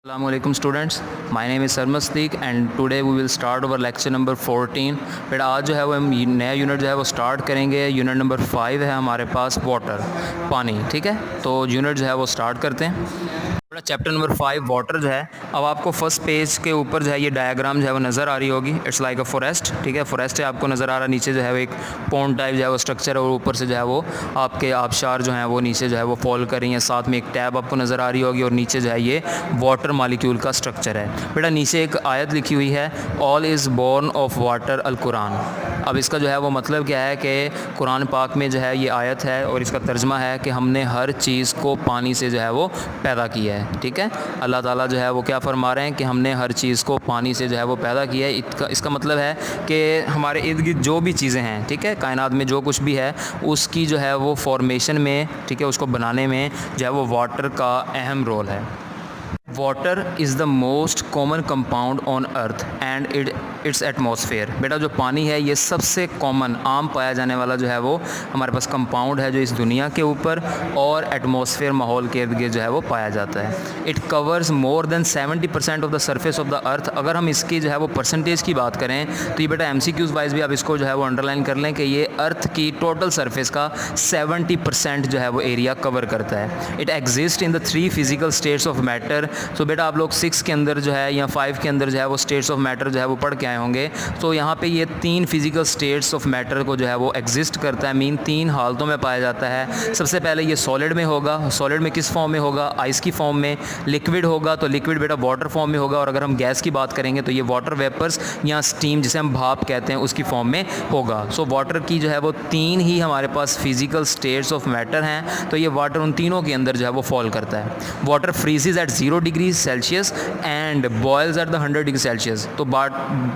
Assalamualaikum students, my name is Sarmastik and today we will start our lecture number 14। बेटा आज जो है वो हम नया यूनिट जो है वो स्टार्ट करेंगे। यूनिट नंबर 5 है हमारे पास वाटर, पानी। ठीक है, तो यूनिट जो है वो स्टार्ट करते हैं। बेटा चैप्टर नंबर 5 वाटर जो है, अब आपको फर्स्ट पेज के ऊपर जो है ये डायग्राम जो है वो नज़र आ रही होगी। It's like a forest. ठीक है, फॉरेस्ट है, आपको नज़र आ रहा है। नीचे जो है वो एक पॉन्ड टाइप जो है वो स्ट्रक्चर है और ऊपर से जो है वो आपके आबशार जो हैं वो नीचे जो है वो फॉल कर रही हैं। साथ में एक टैब आपको नज़र आ रही होगी और नीचे जो है ये वाटर मालिक्यूल का स्ट्रक्चर है। बेटा नीचे एक आयत लिखी हुई है, all is born of water अल कुरान। अब इसका जो है वो मतलब क्या है कि कुरान पाक में जो है ये आयत है और इसका तर्जमा है कि हमने हर चीज़ को पानी से जो है वो पैदा किया है। ठीक है, अल्लाह ताला जो है वो क्या फरमा रहे हैं कि हमने हर चीज़ को पानी से जो है वो पैदा किया है। इसका मतलब है कि हमारे इर्द गिर्द जो भी चीज़ें हैं, ठीक है, कायनात में जो कुछ भी है उसकी जो है वो फॉर्मेशन में, ठीक है, उसको बनाने में जो है वो वाटर का अहम रोल है। Water is the most common compound on earth and it's atmosphere. बेटा जो पानी है ये सबसे कॉमन, आम पाया जाने वाला जो है वो हमारे पास कंपाउंड है जो इस दुनिया के ऊपर और एटमॉस्फेयर, माहौल के इर्द गिर्द जो है वो पाया जाता है। It covers more than 70% of the surface of the अर्थ। अगर हम इसकी जो है वो परसेंटेज की बात करें तो ये बेटा MCQs वाइज भी आप इसको जो है वो अंडरलाइन कर लें कि ये अर्थ की टोटल सरफेस का 70% जो है वो एरिया कवर करता है। It exist in the 3 physical states of matter. तो बेटा आप लोग 6 के अंदर जो है या 5 के अंदर जो है वो स्टेट्स ऑफ मैटर जो है वो पढ़ के आए होंगे। तो यहाँ पे ये 3 फिजिकल स्टेट्स ऑफ मैटर को जो है वो एग्जिस्ट करता है, मीन 3 हालतों में पाया जाता है। सबसे पहले ये सॉलिड में होगा। सॉलिड में किस फॉर्म में होगा? आइस की फॉर्म में। लिक्विड होगा तो लिक्विड बेटा वाटर फॉर्म में होगा। और अगर हम गैस की बात करेंगे तो ये वाटर वेपर्स या स्टीम जिसे हम भाप कहते हैं उसकी फॉर्म में होगा। सो वाटर की जो है वो 3 ही हमारे पास फिजिकल स्टेट्स ऑफ मैटर हैं। तो ये वाटर उन तीनों के अंदर जो है वो फॉल करता है। Water freezes at 0 degree Celsius and boils at the 100 degree Celsius. तो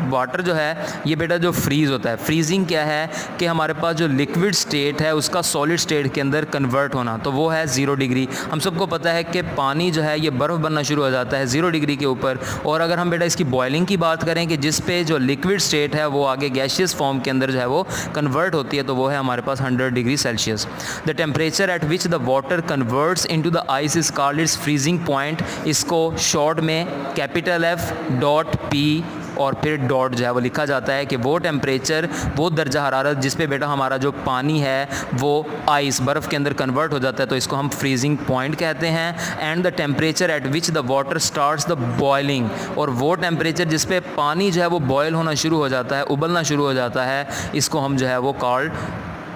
वाटर जो है ये बेटा जो फ्रीज़ होता है, फ्रीजिंग क्या है कि हमारे पास जो लिक्विड स्टेट है उसका सॉलिड स्टेट के अंदर कन्वर्ट होना, तो वो है 0 डिग्री। हम सबको पता है कि पानी जो है ये बर्फ़ बनना शुरू हो जाता है 0 डिग्री के ऊपर। और अगर हम बेटा इसकी बॉयलिंग की बात करें कि जिस पे जो लिक्विड स्टेट है वो आगे गैशियस फॉर्म के अंदर जो है वो कन्वर्ट होती है, तो वो है हमारे पास 100 degree Celsius. The temperature at which the water converts into the ice is called its freezing point. इसको शॉर्ट में कैपिटल F.P और फिर डॉट जो है वो लिखा जाता है कि वो टेम्परेचर, वो दर्जा हरारत जिस पे बेटा हमारा जो पानी है वो आइस, बर्फ़ के अंदर कन्वर्ट हो जाता है, तो इसको हम फ्रीजिंग पॉइंट कहते हैं। And the temperature at which the water starts the boiling, और वो टेम्परेचर जिस पे पानी जो है वो बॉयल होना शुरू हो जाता है, उबलना शुरू हो जाता है, इसको हम जो है वो कॉल्ड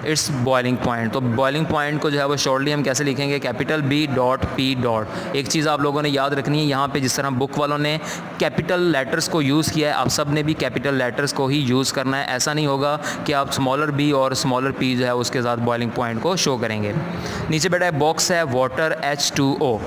इट्स बॉइलिंग पॉइंट। तो बॉइलिंग पॉइंट को जो है वो शॉर्टली हम कैसे लिखेंगे? Capital B.P. एक चीज़ आप लोगों ने याद रखनी है, यहाँ पे जिस तरह बुक वालों ने कैपिटल लेटर्स को यूज़ किया है, आप सब ने भी कैपिटल लेटर्स को ही यूज़ करना है। ऐसा नहीं होगा कि आप स्मॉलर b और स्मॉलर p जो है उसके साथ बॉइलिंग पॉइंट को शो करेंगे। नीचे बेटा बॉक्स है water H2O।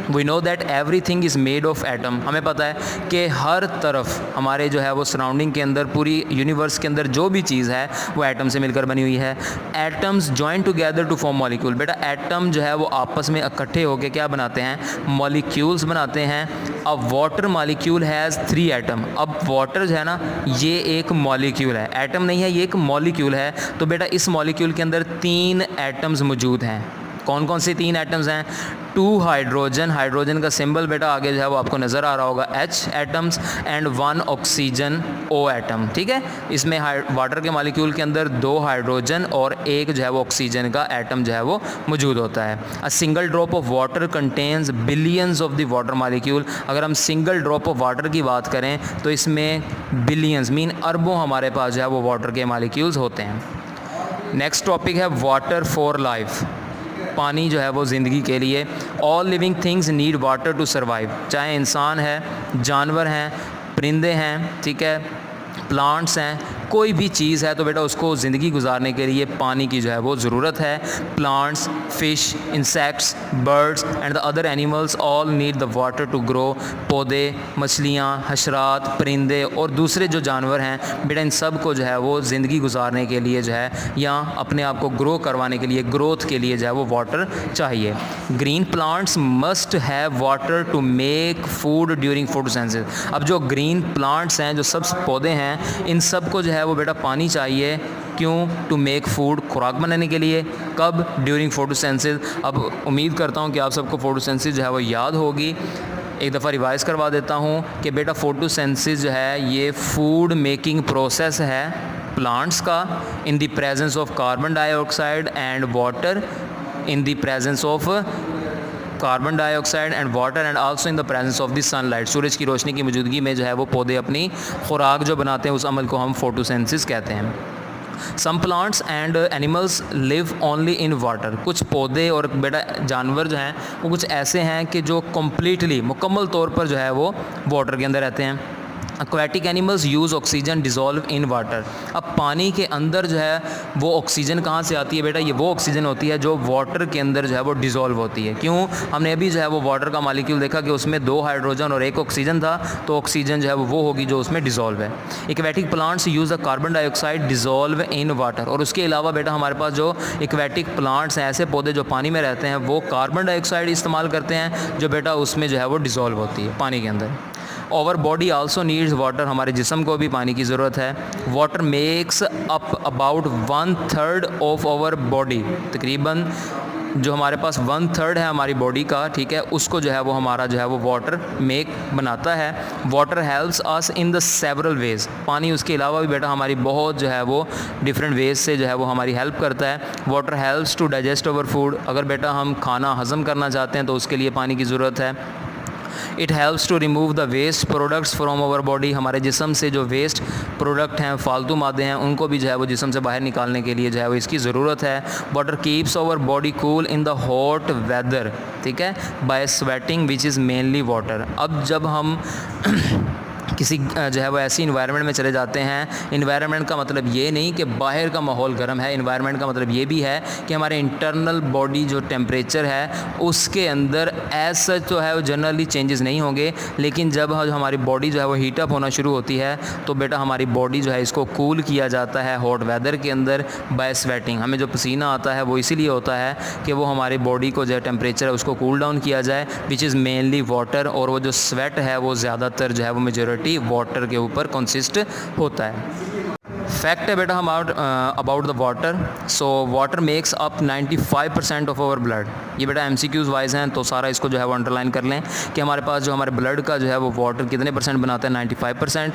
We know that everything is made of atom. हमें पता है कि हर तरफ हमारे जो है वो सराउंडिंग के अंदर, पूरी यूनिवर्स के अंदर जो भी चीज़ है वो एटम से मिलकर बनी हुई है। Atoms join together to form molecule. बेटा एटम जो है वो आपस में इकट्ठे होकर क्या बनाते हैं? मॉलिक्यूल्स बनाते हैं। अब वाटर मॉलिक्यूल हैज़ 3 एटम। अब वाटर जो है ना ये एक मॉलिक्यूल है, एटम नहीं है, ये एक मॉलिक्यूल है। तो बेटा इस मॉलिक्यूल के अंदर 3 एटम्स मौजूद हैं। कौन कौन से 3 एटम्स हैं? 2 हाइड्रोजन, हाइड्रोजन का सिंबल बेटा आगे जो है वो आपको नज़र आ रहा होगा H atoms, and 1 oxygen O atom. ठीक है, इसमें वाटर के मॉलिक्यूल के अंदर 2 हाइड्रोजन और 1 जो है वो ऑक्सीजन का एटम जो है वो मौजूद होता है। A single drop of water contains billions of the water molecule. अगर हम सिंगल ड्रॉप ऑफ वाटर की बात करें तो इसमें बिलियंस मीन अरबों हमारे पास जो है वो वाटर के मॉलिक्यूल्स होते हैं। नेक्स्ट टॉपिक है वाटर फॉर लाइफ। पानी जो है वो ज़िंदगी के लिए। All living things need water to survive. चाहे इंसान है, जानवर हैं, परिंदे हैं, ठीक है, प्लांट्स हैं, कोई भी चीज़ है तो बेटा उसको ज़िंदगी गुजारने के लिए पानी की जो है वो ज़रूरत है। Plants, fish, insects, birds and the other animals all need the water to grow. पौधे, मछलियाँ, हशरात, परिंदे और दूसरे जो जानवर हैं बेटा इन सब को जो है वो ज़िंदगी गुजारने के लिए जो है या अपने आप को ग्रो करवाने के लिए, ग्रोथ के लिए जो है वो वाटर चाहिए। Green plants must have water to make food during photosynthesis. अब जो ग्रीन प्लांट्स हैं, जो सब पौधे हैं, इन सब को जो है वो बेटा पानी चाहिए। क्यों? टू मेक फूड, खुराक बनाने के लिए। कब? During photosynthesis. अब उम्मीद करता हूँ कि आप सबको फोटोसिंथेसिस जो है वो याद होगी। एक दफ़ा रिवाइज़ करवा देता हूँ कि बेटा फोटोसिंथेसिस जो है ये फूड मेकिंग प्रोसेस है प्लांट्स का in the presence of carbon dioxide and water, in the presence of carbon dioxide and water and also in the presence of the sunlight. सूरज की रोशनी की मौजूदगी में जो है वो पौधे अपनी खुराक जो बनाते हैं उस अमल को हम फोटोसिंथेसिस कहते हैं। Some plants and animals live only in water. कुछ पौधे और बेटा जानवर जो हैं वो कुछ ऐसे हैं कि जो कम्प्लीटली मुकम्मल तौर पर जो है वो वाटर के अंदर रहते हैं। Aquatic animals use oxygen dissolve इन वाटर। अब पानी के अंदर जो है वो ऑक्सीजन कहाँ से आती है बेटा, ये वो ऑक्सीजन होती है जो वाटर के अंदर जो है वो डिज़ोल्व होती है। क्यों, हमने अभी जो है वो वाटर का मॉलिक्यूल देखा कि उसमें 2 हाइड्रोजन और 1 ऑक्सीजन था, तो ऑक्सीजन जो है वो होगी जो उसमें डिज़ोल्व है। Aquatic plants use the carbon dioxide dissolve in water. और उसके अलावा बेटा हमारे पास जो एक्वेटिक प्लांट्स हैं, ऐसे पौधे जो पानी में रहते हैं, वो कार्बन डाइऑक्साइड इस्तेमाल करते हैं जो बेटा उसमें जो है वो डिज़ोल्व होती है पानी के अंदर। Our body also needs water. हमारे जिस्म को भी पानी की ज़रूरत है। Water makes up about 1/3 of our body. तकरीबन जो हमारे पास 1/3 है हमारी बॉडी का, ठीक है, उसको जो है वो हमारा जो है वो वाटर मेक बनाता है। Water helps us in the several ways. पानी उसके अलावा भी बेटा हमारी बहुत जो है वो डिफरेंट वेज से जो है वो हमारी हेल्प करता है। Water helps to digest our food. अगर बेटा हम खाना हज़म करना चाहते हैं तो उसके लिए पानी की ज़रूरत है। It helps to remove the waste products from our body. हमारे जिस्म से जो वेस्ट प्रोडक्ट हैं, फालतू मादे हैं, उनको भी जो है वो जिस्म से बाहर निकालने के लिए जो है वो इसकी ज़रूरत है। Water keeps our body cool in the hot weather, ठीक है, by sweating which is mainly water. अब जब हम किसी जो है वो ऐसी इन्वायरमेंट में चले जाते हैं, इन्वायरमेंट का मतलब ये नहीं कि बाहर का माहौल गर्म है, इन्वायरमेंट का मतलब ये भी है कि हमारे इंटरनल बॉडी जो टेम्परेचर है उसके अंदर एज सच तो है वो जनरली चेंजेस नहीं होंगे, लेकिन जब हमारी बॉडी जो है वो हीटअप होना शुरू होती है तो बेटा हमारी बॉडी जो है इसको कूल किया जाता है हॉट वेदर के अंदर बाय स्वेटिंग। हमें जो पसीना आता है वो इसीलिए होता है कि वो हमारी बॉडी को जो है टेम्परेचर है उसको कूल डाउन किया जाए, विच इज़ मेनली वाटर। और वो जो स्वेट है वो ज़्यादातर जो है वो मेजॉरिटी वाटर के ऊपर कंसिस्ट होता है। फैक्ट है बेटा हम about the water. So water makes up 95% of our blood. ये बेटा MCQs वाइज हैं तो सारा इसको जो है वो अंडरलाइन कर लें कि हमारे पास जो हमारे ब्लड का जो है वो वाटर कितने परसेंट बनाता है, 95%।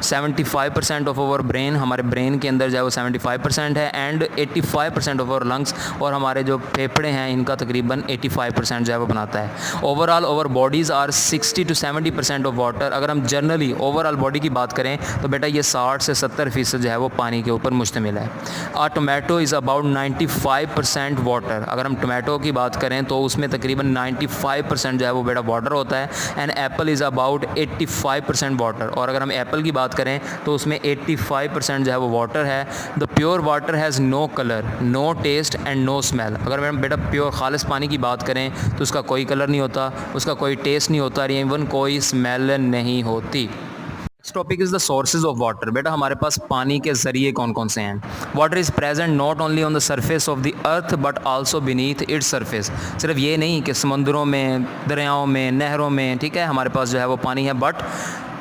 75% ऑफ आवर ब्रेन, हमारे ब्रेन के अंदर जो है वो 75% है। एंड 85% ऑफ आवर लंग्स, और हमारे जो फेफड़े हैं इनका तकरीबन 85% जो है वो बनाता है। Overall over bodies are 60 to 70% of water. अगर हम जनरली ओवरऑल बॉडी की बात करें तो बेटा ये 60 से 70% जो है वो पानी के ऊपर मुश्तमिल है। और टोमेटो इज़ अबाउट 95% वाटर। अगर हम टोमेटो की बात करें तो उसमें तकरीबन 95% जो है वो बेटा वाटर होता है। And Apple is about 85% water. और अगर हम एप्पल की बात करें तो उसमें 85% जो है वो वाटर है। The pure water has no colour, no taste and no smell. अगर मैम बेटा प्योर खालिस पानी की बात करें तो उसका कोई कलर नहीं होता, उसका कोई टेस्ट नहीं होता, इवन कोई स्मेल नहीं होती। Next topic is the sources of water. बेटा हमारे पास पानी के ज़रिए कौन कौन से हैं। Water is present not only on the surface of the earth but also beneath its surface. सिर्फ ये नहीं कि समुद्रों में, दरियाओं में, नहरों में, ठीक है, हमारे पास जो है वो पानी है, बट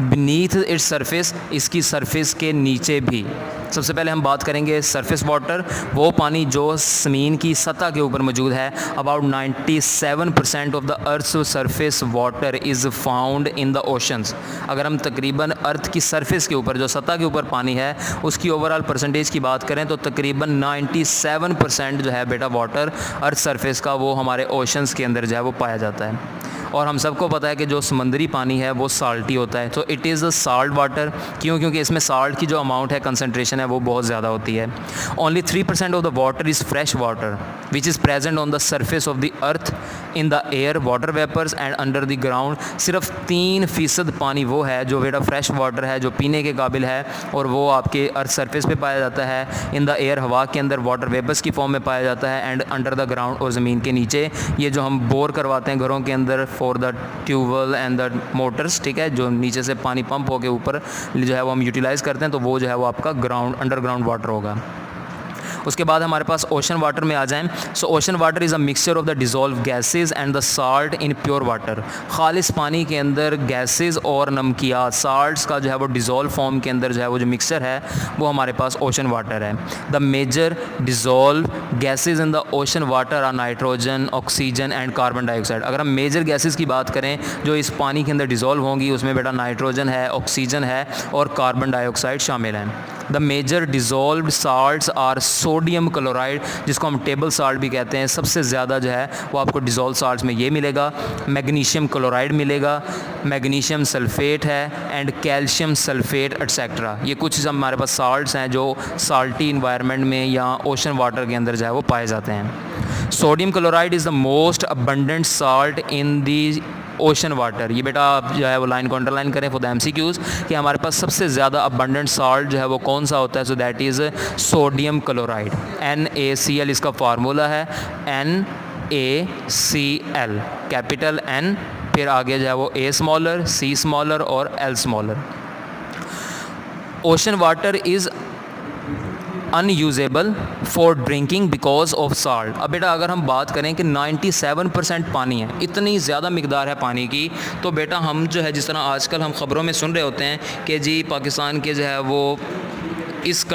बीनीथ इट्स सरफेस, इसकी सरफेस के नीचे भी। सबसे पहले हम बात करेंगे सरफेस वाटर, वो पानी जो ज़मीन की सतह के ऊपर मौजूद है। About 97% of the earth surface water is found in the oceans. अगर हम तकरीबन अर्थ की सरफेस के ऊपर जो सतह के ऊपर पानी है उसकी ओवरऑल परसेंटेज की बात करें तो तकरीबन 97% जो है बेटा वाटर अर्थ सरफेस का वो हमारे ओशंस के अंदर जो है वो पाया जाता है। और हम सबको पता है कि जो समुद्री पानी है वो साल्टी होता है, तो it is a salt water. क्यों? क्योंकि इसमें साल्ट की जो अमाउंट है, कंसनट्रेशन है, वो बहुत ज़्यादा होती है। Only 3% of the water is fresh water which is present on the surface of the earth, in the air, water vapours and under the ground. सिर्फ 3% पानी वो है जो बेटा फ्रेश वाटर है, जो पीने के काबिल है, और वो आपके अर्थ सरफेस पे पाया जाता है। इन द एयर, हवा के अंदर, वाटर वेपर्स की फॉर्म में पाया जाता है। एंड अंडर द ग्राउंड, और ज़मीन के नीचे। ये जो हम बोर करवाते हैं घरों के अंदर for the tubewell and the motors, ठीक है, जो नीचे से पानी पंप होकर ऊपर जो है वो हम यूटिलाइज़ करते हैं, तो वो जो है वो आपका ग्राउंड, अंडरग्राउंड वाटर होगा। उसके बाद हमारे पास ओशन वाटर में आ जाएं। So ocean water is a mixture of the dissolve gases and the salt in pure water. खालिस पानी के अंदर गैसेज और नमकियात साल्ट्स का जो है वो डिज़ोल्व फॉर्म के अंदर जो है वो जो मिक्सचर है वो हमारे पास ओशन वाटर है। The major dissolve gases in the ocean water are nitrogen, oxygen and carbon dioxide. अगर हम मेजर गैसेज की बात करें जो इस पानी के अंदर डिज़ोल्व होंगी, उसमें बेटा नाइट्रोजन है, ऑक्सीजन है और कार्बन डाइऑक्साइड शामिल हैं। The major dissolved salts are sodium chloride, जिसको हम टेबल साल्ट भी कहते हैं। सबसे ज़्यादा जो है वो आपको डिज़ोल्व साल्ट्स में ये मिलेगा। मैग्नीशियम क्लोराइड मिलेगा, मैग्नीशियम सल्फेट है एंड कैल्शियम सल्फेट एटसेट्रा। ये कुछ हमारे पास साल्ट्स हैं जो साल्टी इन्वायरमेंट में या ओशन वाटर के अंदर जो है वो पाए जाते हैं। Sodium chloride is the most abundant salt in the ocean water. ये बेटा आप जो है वो लाइन को अंडरलाइन करें फॉर द MCQs कि हमारे पास सबसे ज़्यादा अबंडेंट साल्ट जो है वो कौन सा होता है। So that is sodium chloride. NaCl इसका फार्मूला है, NaCl, कैपिटल N, फिर आगे जो है वो A स्मॉलर, C स्मॉलर और L smaller. Ocean water is unusable for drinking because of salt. अब बेटा अगर हम बात करें कि 97% पानी है, इतनी ज़्यादा मिकदार है पानी की, तो बेटा हम जो है जिस तरह आजकल हम ख़बरों में सुन रहे होते हैं कि जी पाकिस्तान के जो है वो इस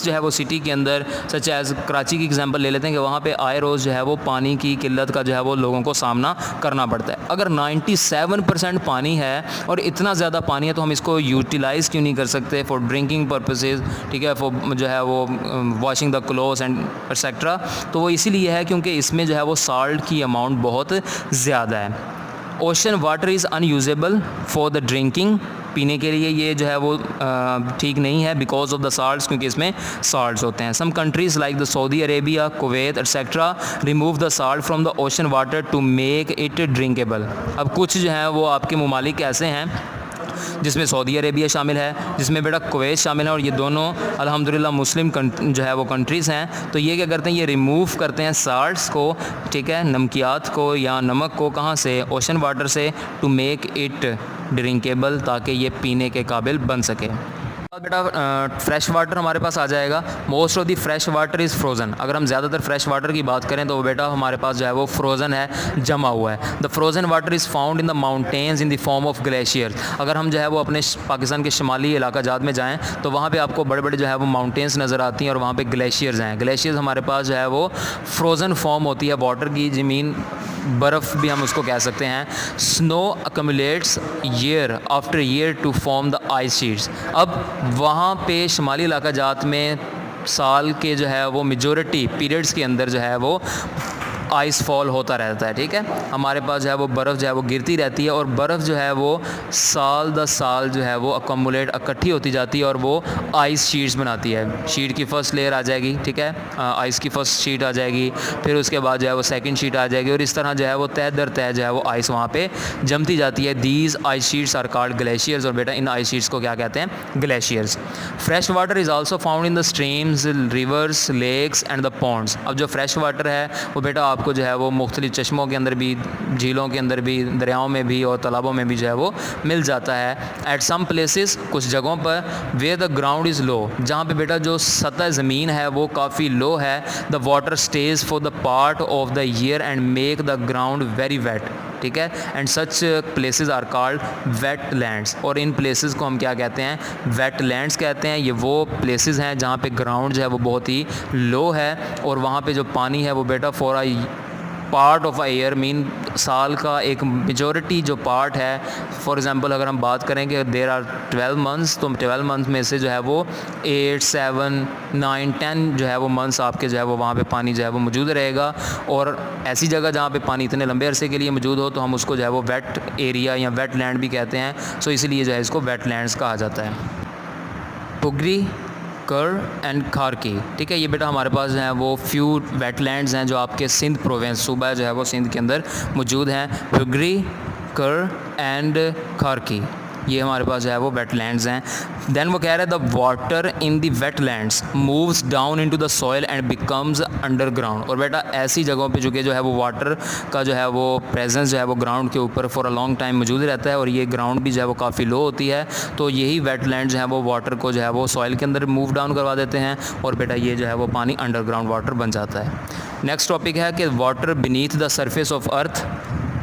जो है वो सिटी के अंदर सच एज़ कराची की एग्जांपल ले लेते हैं कि वहाँ पे आए रोज़ जो है वो पानी की किल्लत का जो है वो लोगों को सामना करना पड़ता है। अगर 97% पानी है और इतना ज़्यादा पानी है तो हम इसको यूटिलाइज़ क्यों नहीं कर सकते फॉर ड्रिंकिंग पर्पसेस, ठीक है, फॉर जो है वो washing the clothes and etcetera. तो वो इसीलिए है क्योंकि इसमें जो है वो साल्ट की अमाउंट बहुत ज़्यादा है। Ocean water is unusable for the drinking, पीने के लिए ये जो है वो ठीक नहीं है बिकॉज ऑफ द साल्ट्स, क्योंकि इसमें साल्ट्स होते हैं। Some countries like the Saudi Arabia, Kuwait etcetera remove the salt from the ocean water to make it drinkable. अब कुछ जो है वो आपके ममालिक ऐसे हैं जिसमें सऊदी अरेबिया शामिल है, जिसमें बेटा कुवैत शामिल है, और ये दोनों अल्हम्दुलिल्लाह मुस्लिम जो है वो कंट्रीज़ हैं। तो ये क्या करते हैं, ये रिमूव करते हैं साल्ट्स को, ठीक है, नमकियात को या नमक को, कहाँ से, ओशन वाटर से, टू मेक इट ड्रिंकेबल, ताकि ये पीने के काबिल बन सके। बेटा फ्रेश वाटर हमारे पास आ जाएगा। Most of the fresh water is frozen. अगर हम ज़्यादातर फ्रेश वाटर की बात करें तो वो बेटा हमारे पास जो है वो फ्रोज़न है, जमा हुआ है। The frozen water is found in the mountains in the form of glacier. अगर हम जो है वो अपने पाकिस्तान के शुमाली इलाका जात में जाएँ तो वहाँ पर आपको बड़े बड़े जो है वो माउंटेन्स नज़र आती हैं और वहाँ पर ग्लेशियर्स हैं। ग्लेशियर्स हमारे पास जो है वो फ्रोज़न फॉर्म होती है वाटर की, ज़मीन बर्फ़ भी हम उसको कह सकते हैं। Snow accumulates year after year to form the ice sheets. अब वहाँ पे शुमाली इलाका जात में साल के जो है वो मेजॉरिटी पीरियड्स के अंदर जो है वो आइस फॉल होता रहता है, ठीक है। हमारे पास जो है वो बर्फ़ जो है वो गिरती रहती है और बर्फ़ जो है वो साल दर साल जो है वो अकमुलेट इकट्ठी होती जाती है और वो आइस शीट्स बनाती है। शीट की फ़र्स्ट लेयर आ जाएगी, ठीक है, आइस की फ़र्स्ट शीट आ जाएगी, फिर उसके बाद जो है वो सेकंड शीट आ जाएगी और इस तरह जो है वो तह दर तह जो है वो आइस वहाँ पे जमती जाती है। These ice sheets are called glaciers. और बेटा इन आइस शीट्स को क्या कहते हैं, glaciers. Fresh water is also found in the streams, rivers, lakes and the ponds. अब जो फ्रेश वाटर है वो बेटा आपको जो है वो मुख्तलिफ चश्मों के अंदर भी, झीलों के अंदर भी, दरियाओं में भी और तालाबों में भी जो है वो मिल जाता है। एट सम प्लेसेस, कुछ जगहों पर, where the ground is low, जहाँ पे बेटा जो सतह ज़मीन है वो काफ़ी लो है, the water stage for the part of the year and make the ground very wet, ठीक है, and such places are called wet lands. और इन प्लेसेस को हम क्या कहते हैं, वेट लैंड्स कहते हैं। ये वो प्लेसेस हैं जहाँ पे ग्राउंड जो है वो बहुत ही लो है और वहाँ पे जो पानी है वो बेटा for part of a year, mean साल का एक मेजॉरिटी जो पार्ट है, फॉर एग्जांपल अगर हम बात करें कि देर आर 12 मंथ्स, तो 12 मंथ में से जो है वो 8, 7, 9, 10 जो है वो मंथ्स आपके जो है वो वहाँ पे पानी जो है वो मौजूद रहेगा। और ऐसी जगह जहाँ पे पानी इतने लंबे अरसे के लिए मौजूद हो तो हम उसको जो है वो वेट एरिया या वेट लैंड भी कहते हैं। सो इसलिए जो है इसको वेट लैंड्स कहा जाता है। पुगरी, कर एंड खारकी, ठीक है, ये बेटा हमारे पास जो है वो फ्यू वेटलैंड्स हैं जो आपके सिंध प्रोविंस, सूबा जो है वो सिंध के अंदर मौजूद हैं। पुगरी, कर एंड खारकी। ये हमारे पास जो है वो वेटलैंड्स हैं। देन वो कह रहे हैं the water in the wetlands moves down into the soil and becomes underground. और बेटा ऐसी जगहों पे जो कि जो है वो वाटर का जो है वो प्रेजेंस जो है वो ग्राउंड के ऊपर फॉर अ लॉन्ग टाइम मौजूद रहता है और ये ग्राउंड भी जो है वो काफ़ी लो होती है, तो यही वेटलैंड जो है वो वाटर को जो है वो सॉइल के अंदर मूव डाउन करवा देते हैं और बेटा ये जो है वो पानी अंडरग्राउंड वाटर बन जाता है। नेक्स्ट टॉपिक है कि water beneath the surface of earth,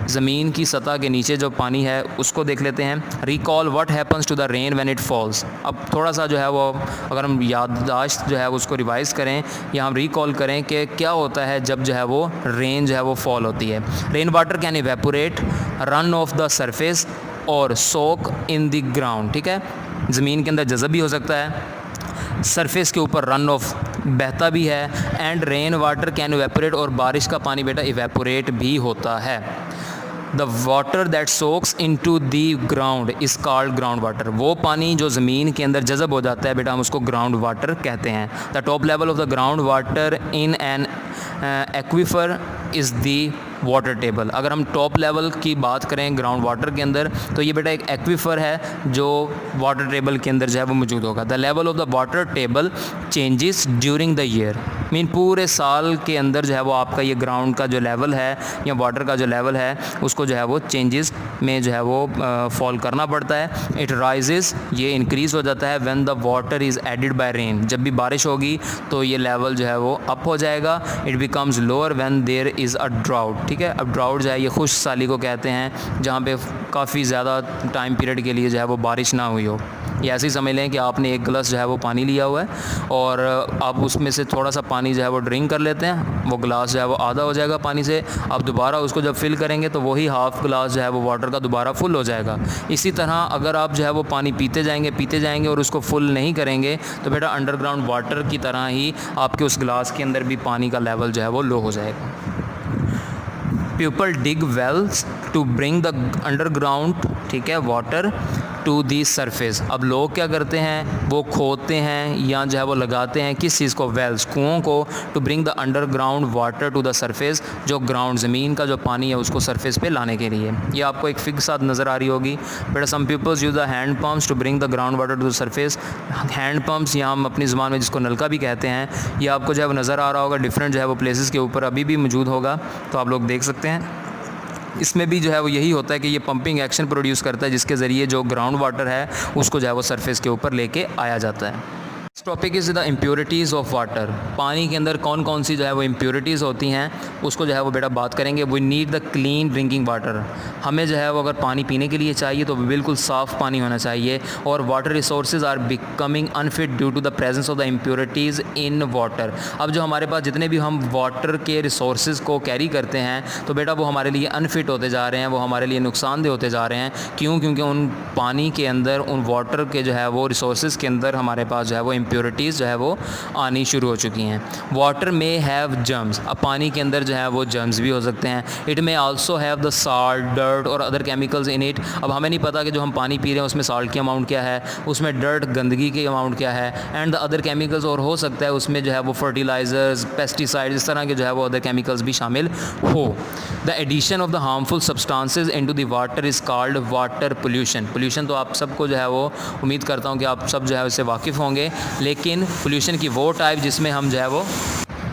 ज़मीन की सतह के नीचे जो पानी है उसको देख लेते हैं। Recall what happens to the rain when it falls. अब थोड़ा सा जो है वो अगर हम याददाश्त जो है उसको रिवाइज़ करें या हम रिकॉल करें कि क्या होता है जब जो है वो रेन जो है वो फॉल होती है। Rain water can evaporate, run of the surface और सोक इन द ग्राउंड। ठीक है, ज़मीन के अंदर जज़ब भी हो सकता है, सरफेस के ऊपर रन ऑफ बहता भी है, and rain water can evaporate और बारिश का पानी बेटा इवेपोरेट भी होता है। The water that soaks in to the ground is called ground water. वो पानी जो ज़मीन के अंदर जज़ब हो जाता है बेटा हम उसको ग्राउंड वाटर कहते हैं। The top level of the ground water in an aquifer is the water table. अगर हम टॉप लेवल की बात करें ग्राउंड वाटर के अंदर तो ये बेटा एक एक्वीफर है जो वाटर टेबल के अंदर जो है वो मौजूद होगा। The level of the water table changes during the year, mean पूरे साल के अंदर जो है वो आपका ये ग्राउंड का जो लेवल है या वाटर का जो लेवल है उसको जो है वो चेंजेस में जो है वो फॉल करना पड़ता है। इट राइजेस, ये इंक्रीज़ हो जाता है when the water is added by rain. जब भी बारिश होगी तो ये लेवल जो है वो अप हो जाएगा। It becomes lower when there is a drought. ठीक है, अब ड्राउट जो है ये खुश साली को कहते हैं जहाँ पे काफ़ी ज़्यादा टाइम पीरियड के लिए जो है वो बारिश ना हुई हो। ये ऐसे ही समझ लें कि आपने एक गिलास जो है वो पानी लिया हुआ है और आप उसमें से थोड़ा सा पानी जो है वो ड्रिंक कर लेते हैं, वो गिलास जो है वो आधा हो जाएगा पानी से। आप दोबारा उसको जब फिल करेंगे तो वही हाफ़ गिलास जो है वो वाटर का दोबारा फुल हो जाएगा। इसी तरह अगर आप जो है वो पानी पीते जाएंगे और उसको फुल नहीं करेंगे तो बेटा अंडरग्राउंड वाटर की तरह ही आपके उस गिलास के अंदर भी पानी का लेवल जो है वो लो हो जाएगा। People dig wells to bring the underground, ठीक है, वाटर टू दी सरफेस। अब लोग क्या करते हैं, वो खोदते हैं या जो है वो लगाते हैं किस चीज़ को, वेल्स, कुओं को, to bring the underground water to the surface, जो ग्राउंड ज़मीन का जो पानी है उसको सरफेस पे लाने के लिए। ये आपको एक फिक्स साथ नज़र आ रही होगी। But some peoples use the hand pumps to bring the ground water to the surface. Hand pumps या हम अपनी ज़बान में जिसको नलका भी कहते हैं, ये आपको जो है वो नज़र आ रहा होगा डिफरेंट जो है वो प्लेसेस के ऊपर अभी भी मौजूद होगा, तो आप लोग देख सकते हैं। इसमें भी जो है वो यही होता है कि ये पंपिंग एक्शन प्रोड्यूस करता है जिसके ज़रिए जो ग्राउंड वाटर है उसको जो है वो सरफेस के ऊपर लेके आया जाता है। Topic is the impurities of water. पानी के अंदर कौन कौन सी जो है वो इम्प्योरिटीज़ होती हैं उसको जो है वो बेटा बात करेंगे। We need the clean drinking water. हमें जो है वो अगर पानी पीने के लिए चाहिए तो बिल्कुल साफ़ पानी होना चाहिए। और water resources are becoming unfit due to the presence of the impurities in water. अब जो हमारे पास जितने भी हम वाटर के रिसोर्सेज को कैरी करते हैं तो बेटा वो हमारे लिए अनफिट होते जा रहे हैं, वो हमारे लिए नुकसानदेह होते जा रहे हैं। क्यों? क्योंकि उन पानी के अंदर, उन वाटर के जो है वो रिसोर्सेज के अंदर हमारे पास जो है वो इम्प्योरिटीज़ जो है वो आनी शुरू हो चुकी हैं। वाटर में हैव जर्म्स। अब पानी के अंदर जो है वो जर्म्स भी हो सकते हैं। इट में also have the salt, dirt और अदर केमिकल्स इन इट। अब हमें नहीं पता कि जो हम पानी पी रहे हैं उसमें साल्ट की अमाउंट क्या है, उसमें डर्ट, गंदगी की अमाउंट क्या है, एंड द अदर केमिकल्स, और हो सकता है उसमें जो है वो फर्टिलाइज़र्स, पेस्टिसाइड्स, इस तरह के जो है वो अदर केमिकल्स भी शामिल हो। The addition of the harmful substances into the water is called water pollution. Pollution तो आप सबको जो है वो उम्मीद करता हूँ कि आप सब जो है उससे वाकिफ़ होंगे, लेकिन पोल्यूशन की वो टाइप जिसमें हम जो है वो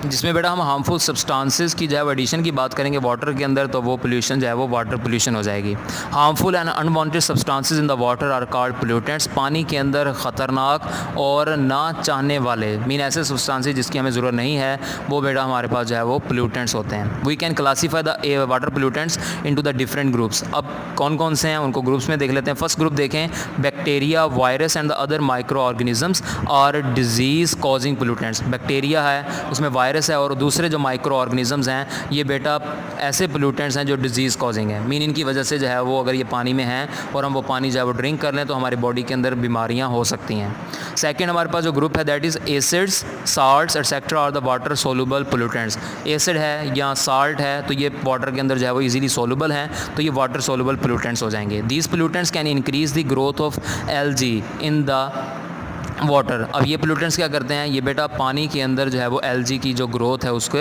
जिसमें बेटा हम हार्मफुल सब्सटेंसेस की जो है एडिशन की बात करेंगे वाटर के अंदर, तो वो पोल्यूशन जो है वो वाटर पोल्यूशन हो जाएगी। Harmful and unwanted substances in the water are called pollutants. पानी के अंदर ख़तरनाक और ना चाहने वाले, मीन ऐसे सब्सटेंसेस जिसकी हमें ज़रूरत नहीं है, वो बेटा हमारे पास जो है वो पोल्यूटेंट्स होते हैं। We can classify the water pollutants into the different groups. अब कौन कौन से हैं उनको ग्रुप्स में देख लेते हैं। फर्स्ट ग्रुप देखें, bacteria, virus and the other micro organisms are disease causing pollutants. Bacteria है, उसमें वायरस है, और दूसरे जो माइक्रो ऑर्गेनिजम्स हैं ये बेटा ऐसे पोल्यूटेंट्स हैं जो डिजीज़ कॉजिंग है, मीन इनकी वजह से जो है वो अगर ये पानी में हैं और हम वो पानी जो है वो ड्रिंक कर लें तो हमारी बॉडी के अंदर बीमारियां हो सकती हैं। सेकंड हमारे पास जो ग्रुप है that is acids, salts etcetera are the water soluble pollutants. Acid है या साल्ट है तो ये वाटर के अंदर जो है वो इजीली सोलुबल हैं, तो ये वाटर सोलुबल पोल्यूटेंट्स हो जाएंगे। These pollutants can increase the growth of algae in the water. अब ये पोल्यूटेंट्स क्या करते हैं, ये बेटा पानी के अंदर जो है वो एल्गी की जो ग्रोथ है उसको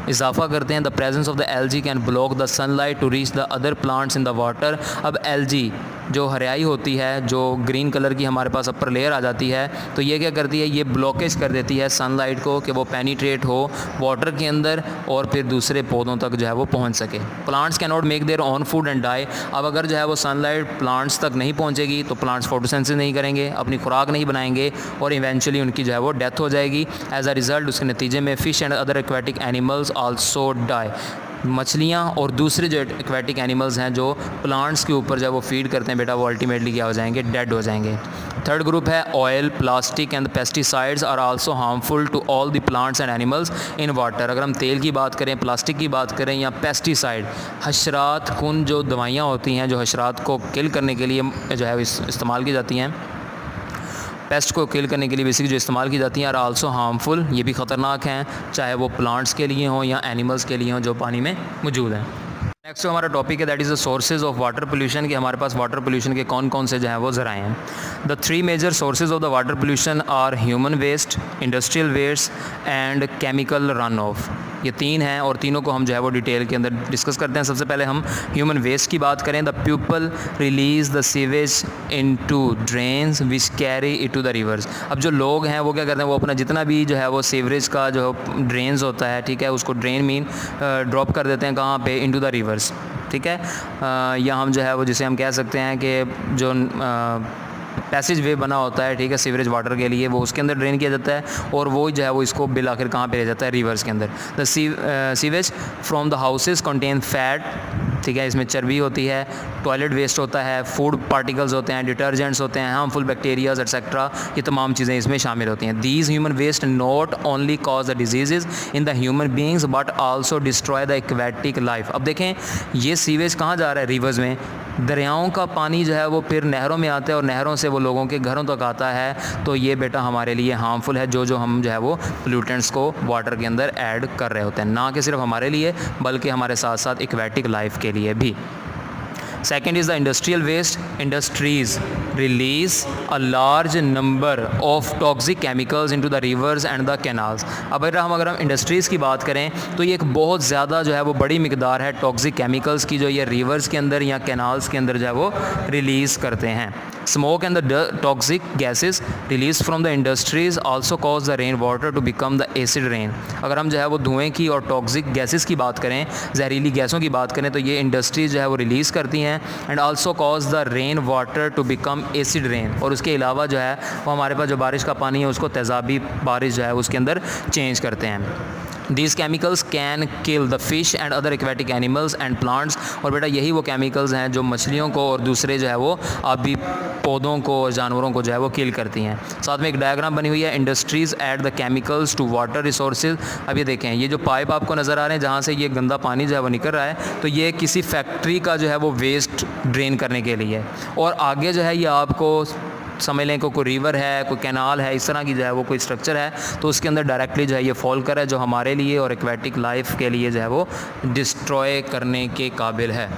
इजाफा करते हैं। The presence of the algae can block the sunlight to reach the other plants in the water. अब एल्गी जो हरियाई होती है, जो ग्रीन कलर की हमारे पास अपर लेयर आ जाती है, तो ये क्या करती है, ये ब्लॉकेज कर देती है सनलाइट को कि वो पेनिट्रेट हो वाटर के अंदर और फिर दूसरे पौधों तक जो है वो पहुंच सके। Plants can not make their own food and die. अब अगर जो है वो सनलाइट प्लांट्स तक नहीं पहुंचेगी तो प्लांट्स फोटोसिंथेसिस नहीं करेंगे, अपनी खुराक नहीं बनाएंगे और इवेंचुअली उनकी जो है वो डेथ हो जाएगी। एज अ रिज़ल्ट उसके नतीजे में fish and other aquatic animals also die. मछलियाँ और दूसरे जो एक्वेटिक एनिमल्स हैं जो प्लांट्स के ऊपर जब वो फीड करते हैं बेटा, वो अल्टीमेटली क्या हो जाएंगे, डेड हो जाएंगे। थर्ड ग्रुप है oil, plastic and pesticides are also harmful to all the plants and animals in water. अगर हम तेल की बात करें, प्लास्टिक की बात करें या पेस्टिसाइड, हशरात कुन जो दवाइयाँ होती हैं जो हशरात को किल करने के लिए जो है इस्तेमाल की जाती हैं, पेस्ट को किल करने के लिए बेसिकली जो इस्तेमाल की जाती हैं, आर आल्सो हार्मफुल, ये भी ख़तरनाक हैं, चाहे वो प्लांट्स के लिए हों या एनिमल्स के लिए हों जो पानी में मौजूद हैं। नेक्स्ट जो हमारा टॉपिक है that is the sources of water pollution, कि हमारे पास वाटर पोल्यूशन के कौन कौन से जो हैं वो ज़राए हैं। The three major sources of the water pollution are human waste, industrial waste and chemical run off. ये तीन हैं और तीनों को हम जो है वो डिटेल के अंदर डिस्कस करते हैं। सबसे पहले हम ह्यूमन वेस्ट की बात करें। The people release the sewage into drains which carry it to the rivers. अब जो लोग हैं वो क्या करते हैं, वो अपना जितना भी जो है वो सीवरेज का जो ड्रेन्स होता है, ठीक है, उसको ड्रेन मीन ड्रॉप कर देते हैं कहाँ पे, इनटू द रिवर्स, ठीक है। या हम जो है वो जिसे हम कह सकते हैं कि जो पैसेज वे बना होता है, ठीक है, सीवरेज वाटर के लिए, वो उसके अंदर ड्रेन किया जाता है और वो जो है वो इसको बिल आखिर कहाँ पे ले जाता है, रिवर्स के अंदर। The sewage from the houses contain fat, ठीक है, इसमें चर्बी होती है, टॉयलेट वेस्ट होता है, फूड पार्टिकल्स होते हैं, डिटर्जेंट्स होते हैं, हार्मफुल बैक्टीरियाज एटसेट्रा, ये तमाम चीज़ें इसमें शामिल होती हैं। These human waste not only cause the disease in the human beings but also destroy the aquatic life. अब देखें ये सीवेज कहाँ जा रहा है, रिवर्स में। दरियाओं का पानी जो है वो फिर नहरों में आता है और नहरों से वो लोगों के घरों तक आता है, तो ये बेटा हमारे लिए हार्मफुल है, जो हम जो है वो पोल्यूटेंट्स को वाटर के अंदर ऐड कर रहे होते हैं, ना कि सिर्फ हमारे लिए बल्कि हमारे साथ साथ एक्वेटिक लाइफ के लिए भी। Second is the industrial waste. Industries release a large number of toxic chemicals into the rivers and the canals. अब अगर हम इंडस्ट्रीज़ की बात करें तो ये एक बहुत ज़्यादा जो है वो बड़ी मिकदार है टॉक्सिक केमिकल्स की, जो ये रिवर्स के अंदर या कैनाल्स के अंदर जो है वो रिलीज़ करते हैं। Smoke and the toxic gases released from the industries also cause the rain water to become the acid rain. अगर हम जो है वो धुएं की और टॉक्सिक गैसेस की बात करें, जहरीली गैसों की बात करें, तो ये इंडस्ट्रीज जो है वो रिलीज़ करती हैं and also cause the rain water to become acid rain. और उसके अलावा जो है वो हमारे पास जो बारिश का पानी है उसको तेज़ाबी बारिश जो है उसके अंदर चेंज करते हैं। These chemicals can kill the fish and other aquatic animals and plants. और बेटा यही वो केमिकल्स हैं जो मछलियों को और दूसरे जो है वो आबी पौधों को और जानवरों को जो है वो किल करती हैं। साथ में एक डायग्राम बनी हुई है, industries add the chemicals to water resources. अब ये देखें, ये जो पाइप आपको नज़र आ रहे हैं जहाँ से ये गंदा पानी जो है वो निकल रहा है, तो ये किसी फैक्ट्री का जो है वो वेस्ट ड्रेन करने के लिए, और आगे जो है ये आपको समझ लें कोई रिवर है, कोई कैनाल है, इस तरह की जो है वो कोई स्ट्रक्चर है, तो उसके अंदर डायरेक्टली जो है ये फॉल कर है, जो हमारे लिए और एक्वेटिक लाइफ के लिए जो है वो डिस्ट्रॉय करने के काबिल है।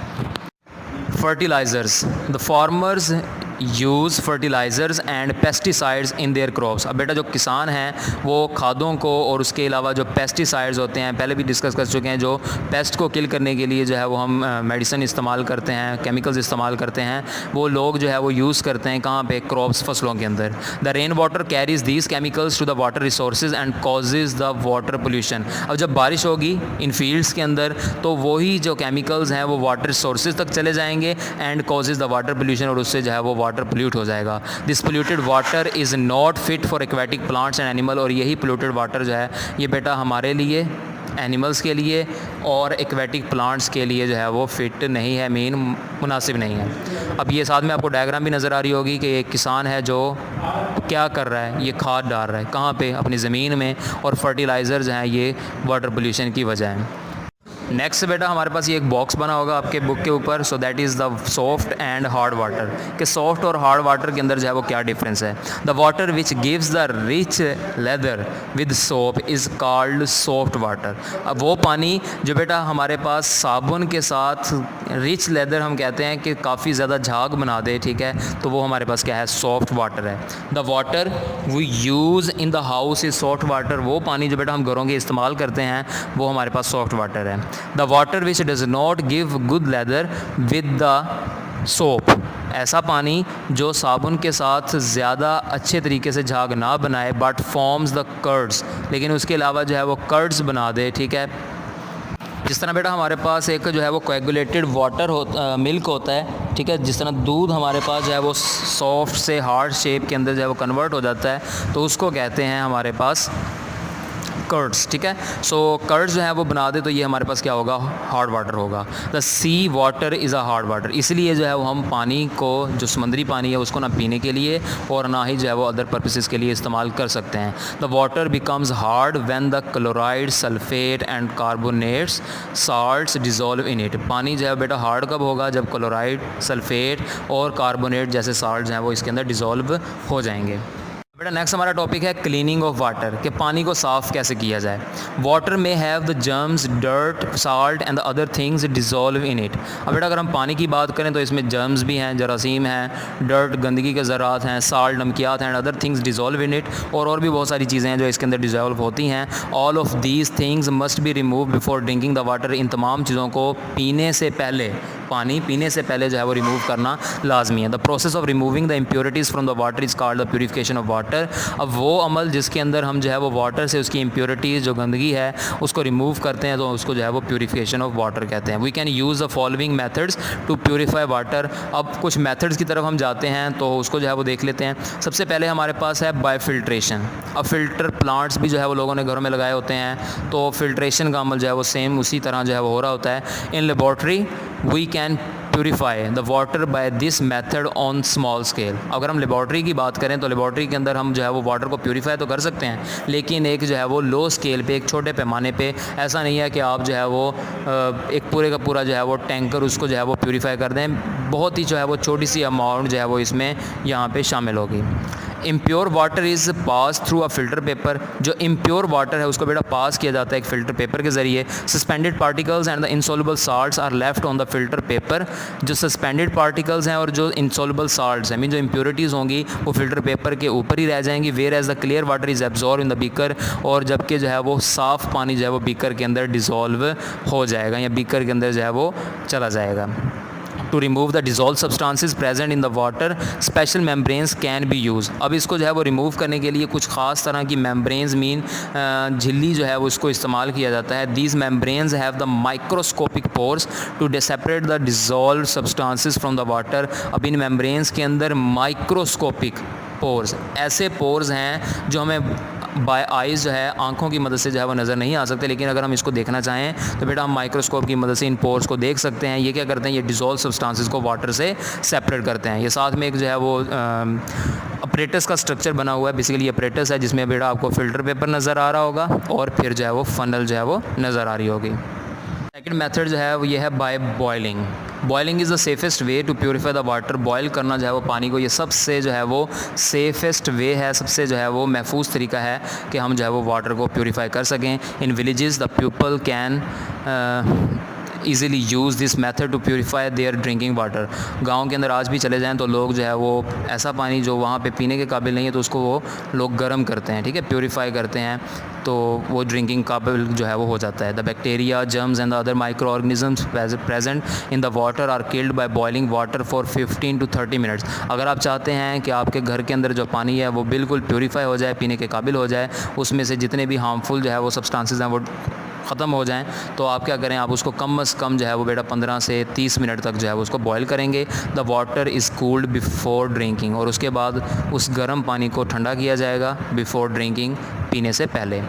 Fertilisers, the farmers use fertilisers and pesticides in their crops. अब बेटा जो किसान हैं वो खादों को और उसके अलावा जो पेस्टिसाइड्स होते हैं, पहले भी डिस्कस कर चुके हैं, जो पेस्ट को किल करने के लिए जो है वो हम मेडिसिन इस्तेमाल करते हैं, केमिकल्स इस्तेमाल करते हैं, वो लोग जो है वो यूज़ करते हैं कहाँ पे, क्रॉप्स, फसलों के अंदर। The rain water carries these chemicals to the water resources and causes the water pollution. अब जब बारिश होगी इन फील्ड्स के अंदर तो वही जो केमिकल्स हैं वो वाटर रिसोर्सेज तक चले जाएंगे and causes the water pollution, और उससे जो है वो वाटर पोल्यूट हो जाएगा। This polluted water is not fit for aquatic plants and animal. और यही पोल्यूटेड वाटर जो है ये बेटा हमारे लिए, एनिमल्स के लिए और एक्वेटिक प्लांट्स के लिए जो है वो फिट नहीं है, मीन मुनासिब नहीं है। अब ये साथ में आपको डायग्राम भी नज़र आ रही होगी कि एक किसान है जो क्या कर रहा है, ये खाद डाल रहा है कहाँ पे, अपनी ज़मीन में, और फर्टिलाइज़र्स हैं ये वाटर पोल्यूशन की वजह है। नेक्स्ट बेटा हमारे पास ये एक बॉक्स बना होगा आपके बुक के ऊपर, so that is the soft and hard water, कि सॉफ्ट और हार्ड वाटर के अंदर जो है वो क्या डिफरेंस है। The water which gives the rich lather with soap is called soft water. अब वो पानी जो बेटा हमारे पास साबुन के साथ रिच लेदर हम कहते हैं कि काफ़ी ज़्यादा झाग बना दे, ठीक है, तो वो हमारे पास क्या है, सॉफ्ट वाटर है। The water we use in the house is soft water. वो पानी जो बेटा हम घरों के इस्तेमाल करते हैं वो हमारे पास सॉफ्ट वाटर है। The water which does not give good leather with the soap ऐसा पानी जो साबुन के साथ ज़्यादा अच्छे तरीके से झाग ना बनाए बट फॉर्म्स द कर्ड्स, लेकिन उसके अलावा जो है वो कर्ड्स बना दे, ठीक है। जिस तरह बेटा हमारे पास एक जो है वो कोएगुलेटेड वाटर मिल्क होता है, ठीक है, जिस तरह दूध हमारे पास जो है वो सॉफ्ट से हार्ड शेप के अंदर जो है वो कन्वर्ट हो जाता है, तो उसको कहते हैं हमारे पास कर्ड्स, ठीक है। सो कर्ड्स जो है वो बना दे तो ये हमारे पास क्या होगा, हार्ड वाटर होगा। The sea water is a hard water, इसलिए जो है वो हम पानी को, जो समुद्री पानी है उसको ना पीने के लिए और ना ही जो है वो अदर पर्पसेस के लिए इस्तेमाल कर सकते हैं। The water becomes hard when the chloride, sulphate and carbonates salts dissolve in it. पानी जो है बेटा हार्ड कब होगा, जब क्लोराइड, सल्फेट और कार्बोनेट जैसे साल्ट जो हैं वो इसके अंदर डिज़ोल्व हो जाएंगे। बेटा नेक्स्ट हमारा टॉपिक है क्लीनिंग ऑफ वाटर, कि पानी को साफ़ कैसे किया जाए। वाटर में have the germs, dirt, salt and the other things dissolve in it. अब बेटा अगर हम पानी की बात करें तो इसमें जर्म्स भी हैं, जरासीम हैं, डर्ट गंदगी के ज़रात हैं, साल्ट नमकियात हैं, and other things dissolve in it, और भी बहुत सारी चीज़ें हैं जो इसके अंदर डिज़ोल्व होती हैं। All of these things must be remove before drinking the water. इन तमाम चीज़ों को पीने से पहले, पानी पीने से पहले जो है वो रिमूव करना लाजमी है। The process of removing the impurities from the water is called the purification of water. अब वो अमल जिसके अंदर हम जो है वो वाटर से उसकी इम्प्योरिटीज़, जो गंदगी है, उसको रिमूव करते हैं, तो उसको जो है वो प्यूरिफिकेशन ऑफ वाटर कहते हैं। We can use the following methods to purify water. अब कुछ मेथड्स की तरफ हम जाते हैं तो उसको जो है वो देख लेते हैं। सबसे पहले हमारे पास है बायोफिल्ट्रेशन। अब फ़िल्टर प्लांट्स भी जो है वो लोगों ने घरों में लगाए होते हैं, तो फिल्ट्रेशन का अमल जो है वो सेम उसी तरह जो है वो हो रहा होता है। In laboratory we can purify the water by this method on small scale. अगर हम लेबॉर्ट्री की बात करें तो लेबॉर्ट्री के अंदर हम जो है वो वाटर को प्यूरीफाई तो कर सकते हैं, लेकिन एक जो है वो लो स्केल पे, एक छोटे पैमाने पे। ऐसा नहीं है कि आप जो है वो एक पूरे का पूरा जो है वो टैंकर उसको जो है वो प्यूरीफाई कर दें। बहुत ही जो है वो छोटी सी अमाउंट जो है वो इसमें यहाँ पे शामिल होगी। Impure water is pass through a filter paper. जो इम्प्योर वाटर है उसको बेटा पास किया जाता है एक फ़िल्टर पेपर के ज़रिए। Suspended particles and the insoluble salts are left on the filter paper. जो सस्पेंडेड पार्टिकल्स हैं और जो इंसॉल्युबल साल्ट्स हैं, मीन जो इम्प्योरिटीज़ होंगी वो फ़िल्टर पेपर के ऊपर ही रह जाएंगी। Whereas the clear water is absorb in the beaker, और जबकि जो है वो साफ़ पानी जो है वो बीकर के अंदर डिज़ोल्व हो जाएगा या बीकर के अंदर जो है वो चला जाएगा। To remove the dissolve substances present in the water special membranes can be use. अब इसको जो है वो रिमूव करने के लिए कुछ ख़ास तरह की मेम्ब्रेन्स, मीन झिल्ली जो है वो उसको इस्तेमाल किया जाता है। These membranes have the microscopic pores to separate the dissolve substances from the water. अब इन मेम्ब्रेन्स के अंदर माइक्रोस्कोपिक पोर्स, ऐसे पोर्स हैं जो हमें बाय आइज़ जो है आंखों की मदद से जो है वो नज़र नहीं आ सकते, लेकिन अगर हम इसको देखना चाहें तो बेटा हम माइक्रोस्कोप की मदद से इन पोर्स को देख सकते हैं। ये क्या करते हैं, ये डिज़ोल्व सब्सटेंसेस को वाटर से सेपरेट करते हैं। ये साथ में एक जो है वो अपरेटस का स्ट्रक्चर बना हुआ है। बेसिकली अपरेटस है जिसमें बेटा आपको फ़िल्टर पेपर नज़र आ रहा होगा और फिर जो है वो फ़नल जो है वो नज़र आ रही होगी। सेकंड मेथड जो है वो ये है by boiling. Boiling is the safest way to purify the water. Boil करना जो है वो पानी को, ये सबसे जो है वो सेफेस्ट वे है, सबसे जो है वो महफूज तरीका है कि हम जो है वो वाटर को प्योरीफाई कर सकें। In villages the people can easily use this method to purify their drinking water. गाँव के अंदर आज भी चले जाएँ तो लोग जो है वो ऐसा पानी जो वहाँ पे पीने के काबिल नहीं है तो उसको वो लोग गर्म करते हैं, ठीक है, प्योरीफाई करते हैं, तो वो ड्रिंकिंग काबिल जो है वो हो जाता है। The bacteria, germs and the other micro organisms present in the water are killed by boiling water for 15 to 30 minutes. अगर आप चाहते हैं कि आपके घर के अंदर जो पानी है वो बिल्कुल प्योरीफाई हो जाए, पीने के काबिल हो जाए, उसमें से जितने भी हार्मफुल जो है वो सब्सटेंसेस हैं वो ख़त्म हो जाएं, तो आप क्या करें, आप उसको कम से कम जो है वो बेटा 15 से 30 मिनट तक जो है वो उसको बॉयल करेंगे। The water is cooled before drinking, और उसके बाद उस गर्म पानी को ठंडा किया जाएगा बिफोर ड्रिंकिंग, पीने से पहले।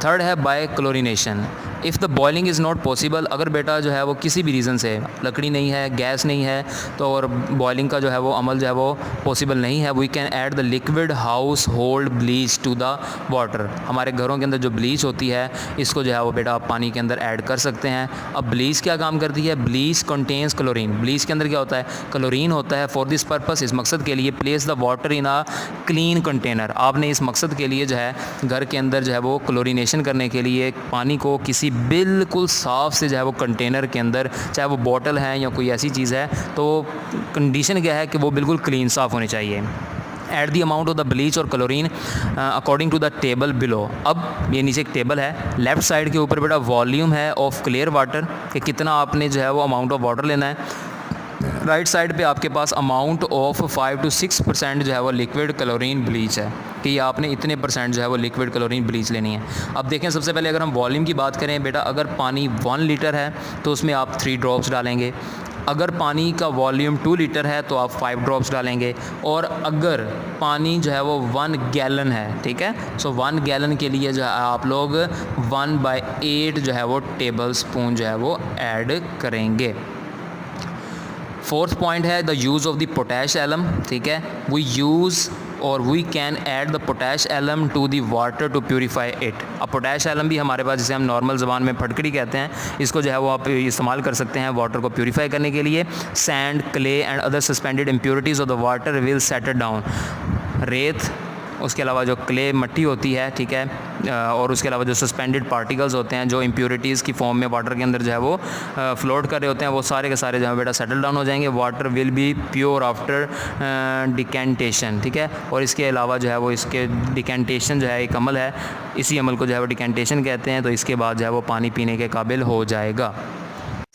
थर्ड है by chlorination. If the boiling is not possible, अगर बेटा जो है वो किसी भी रीज़न से लकड़ी नहीं है, गैस नहीं है, तो और बॉइलिंग का जो है वो अमल जो है वो पॉसिबल नहीं है, we can add the liquid household bleach to the water. हमारे घरों के अंदर जो ब्लीच होती है इसको जो है वो बेटा आप पानी के अंदर ऐड कर सकते हैं। अब ब्लीच क्या काम करती है, ब्लीच कंटेन्स क्लोरीन। ब्लीच के अंदर क्या होता है, क्लोरीन होता है। फॉर दिस पर्पस, इस मकसद के लिए, place the water in a clean container. आपने इस मकसद के लिए जो है घर के अंदर जो है वो क्लोरीनेशन करने के लिए पानी को किसी बिल्कुल साफ़ से जो है वो कंटेनर के अंदर, चाहे वो बॉटल है या कोई ऐसी चीज़ है, तो कंडीशन क्या है कि वो बिल्कुल क्लीन साफ़ होनी चाहिए। At the amount of the bleach or chlorine according to the table below. अब ये नीचे एक टेबल है, लेफ़्ट साइड के ऊपर बेटा वॉल्यूम है ऑफ क्लियर वाटर, कि कितना आपने जो है वो अमाउंट ऑफ वाटर लेना है। राइट साइड पे आपके पास अमाउंट ऑफ 5 to 6% जो है वो लिक्विड क्लोरीन ब्लीच है कि ये आपने इतने परसेंट जो है वो लिक्विड क्लोरीन ब्लीच लेनी है। अब देखें, सबसे पहले अगर हम वॉल्यूम की बात करें बेटा, अगर पानी 1 लीटर है तो उसमें आप 3 ड्रॉप्स डालेंगे। अगर पानी का वॉल्यूम 2 लीटर है तो आप 5 ड्रॉप्स डालेंगे। और अगर पानी जो है वो 1 गैलन है, ठीक है, सो 1 गैलन के लिए जो है आप लोग 1/8 जो है वो टेबल स्पून जो है वो ऐड करेंगे। फोर्थ पॉइंट है the use of the potash alum, ठीक है, वी यूज़ और we can add the potash alum to the water to purify it. अब पोटैश एलम भी हमारे पास, जिसे हम नॉर्मल ज़बान में फटकड़ी कहते हैं, इसको जो है वो आप इस्तेमाल कर सकते हैं वाटर को प्योरीफाई करने के लिए। Sand, clay and other suspended impurities of the water will settle down. रेत, उसके अलावा जो क्ले मट्टी होती है, ठीक है, और उसके अलावा जो सस्पेंडेड पार्टिकल्स होते हैं जो इम्प्योरिटीज़ की फॉर्म में वाटर के अंदर जो है वो फ्लोट कर रहे होते हैं, वो सारे के सारे जो है बेटा सेटल डाउन हो जाएंगे। Water will be pure after decantation, ठीक है। और इसके अलावा जो है वो इसके डिकेंटेशन जो है एक अमल है, इसी अमल को जो है वो डिकेंटेशन कहते हैं। तो इसके बाद जो है वो पानी पीने के काबिल हो जाएगा।